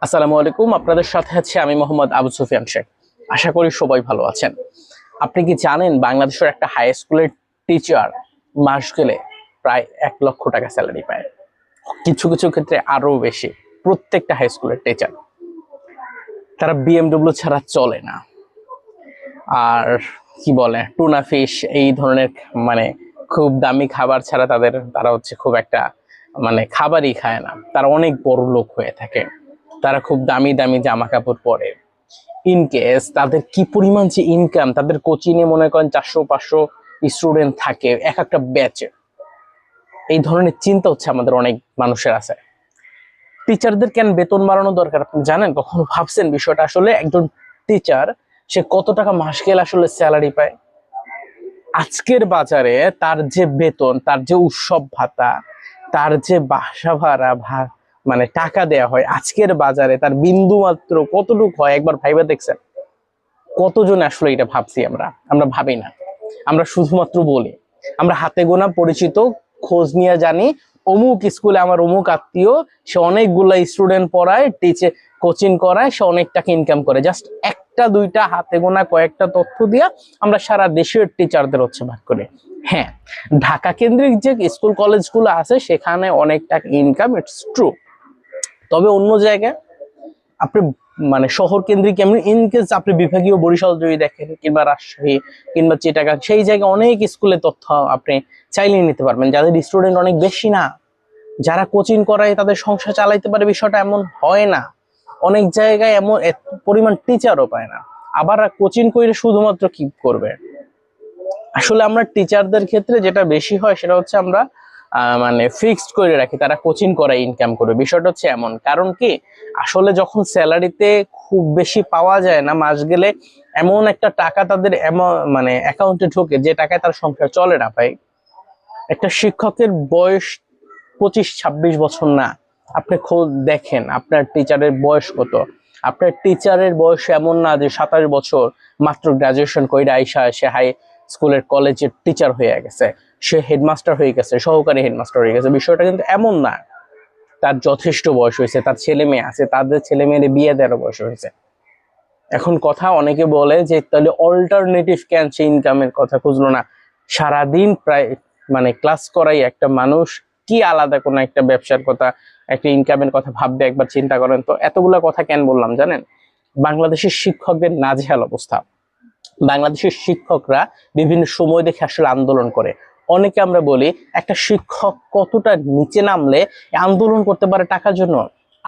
আসসালামু আলাইকুম। আপনাদের সাথে আছে আমি মোহাম্মদ আবু সুফিয়ান শেখ। আশা করি সবাই ভালো আছেন। আপনি কি জানেন বাংলাদেশের একটা হাই স্কুলের টিচার মাস গেলে প্রায় 1 লক্ষ টাকা স্যালারি পায়? কিছু কিছু ক্ষেত্রে আরো বেশি। প্রত্যেকটা হাই স্কুলের টিচার তারা বিএমডব্লিউ ছাড়া চলে না। আর কি বলে টুনা ফিশ এই ধরনের মানে খুব দামি খাবার ছাড়া তারা হচ্ছে খুব একটা খাবারই খায় না। তারা অনেক বড় লোক হয়ে থাকে। তারা খুব দামি দামি জামা কাপড় পরে। ইন কেস তাদের কি পরিমাণ যে ইনকাম, তাদের কোচিং এ মনে করেন 400-500 স্টুডেন্ট থাকে এক একটা ব্যাচে। এই ধরনের চিন্তা হচ্ছে আমাদের অনেক মানুষের আছে। টিচারদের কেন বেতন বাড়ানো দরকার আপনি জানেন? কখনো ভাবছেন বিষয়টা? আসলে একজন টিচার সে কত টাকা মাস গেলে আসলে স্যালারি পায়? আজকের বাজারে তার যে বেতন, তার যে উৎসব ভাতা, তার যে বাসা ভাড়া টাকা দেয়া হয়, আজকের বাজারে তার বিন্দু মাত্র কতটুকু হয় একবার ভাইবা দেখছেন? কতজন আসলে এটা ভাবছি? আমরা ভাবি না। আমরা শুধুমাত্র বলি, আমরা হাতে গোনা পরিচিত খোঁজ নিয়ে জানি অমুক স্কুলে আমার অমুক আত্মীয়, সে অনেকগুলা স্টুডেন্ট পড়ায়, কোচিং করায়, সে অনেক টাকা ইনকাম করে। জাস্ট একটা দুইটা হাতে গোনা কয়েকটা তথ্য দিয়া আমরা সারা দেশের টিচারদের হচ্ছে ভাগ করি। হ্যাঁ, ঢাকা কেন্দ্রিক যে স্কুল কলেজগুলো আছে সেখানে অনেক টাকা ইনকাম, ইটস ট্রু। তবে অন্য জায়গায় আপনি শহর কেন্দ্রিক এমন ইনকেস আপনি বিভাগীয় বরিশাল যদি দেখেন, কিংবা রাজশাহী, কিংবা চিটাগাং, সেই জায়গায় অনেক স্কুলে তথ্য আপনি চাইলে নিতে পারবেন। যাদের স্টুডেন্ট অনেক বেশি না, যারা কোচিং করায় তাদের সংসার চালাইতে পারে, বিষয়টা এমন হয় না। অনেক জায়গায় এমন পরিমাণ টিচারও পায় না। আবার কোচিং করে শুধুমাত্র কি করবে? আসলে আমরা টিচারদের ক্ষেত্রে যেটা বেশি হয় সেটা হচ্ছে আমরা ফিক্সড করে রাখি তারা কোচিং করায় ইনকাম করবে। বিষয়টা হচ্ছে এমন, কারণ কি আসলে যখন স্যালারিতে খুব বেশি পাওয়া যায় না, মাস গেলে এমন একটা টাকা তাদের অ্যাকাউন্টে ঢোকে যে টাকায় তার সংসার চলে না ভাই। একটা শিক্ষকের বয়স 25-26 বছর না। আপনি খোঁজ দেখেন আপনার টিচারের বয়স কত। আপনার টিচারের বয়স এমন না যে 27 বছর মাত্র গ্রাজুয়েশন কইরা আইসা সে হাই স্কুলের কলেজের টিচার হয়ে গেছে, সে হেডমাস্টার হয়ে গেছে, সহকারী হেডমাস্টার হয়ে গেছে। বিষয়টা কিন্তু এমন না। তার যথেষ্ট বয়স হয়েছে, তার ছেলে মেয়ে আছে, তাদের ছেলে মেয়ের বিয়ে দেওয়ার বয়স হয়েছে। এখন কথা অনেকে বলে যে তাহলে অল্টারনেটিভ কেন সে ইনকামের কথা খুঁজলো না? সারাদিন প্রায় ক্লাস করাই একটা মানুষ কি আলাদা কোনো একটা ব্যবসার কথা, একটা ইনকামের কথা ভাববে? একবার চিন্তা করেন তো। এতগুলা কথা কেন বললাম জানেন? বাংলাদেশের শিক্ষকদের নাজেহাল অবস্থা। বাংলাদেশের শিক্ষকরা বিভিন্ন সময় দেখে আসলে আন্দোলন করে। অনেকে আমরা বলি একটা শিক্ষক কতটা নিচে নামলে আন্দোলন করতে পারে টাকার জন্য।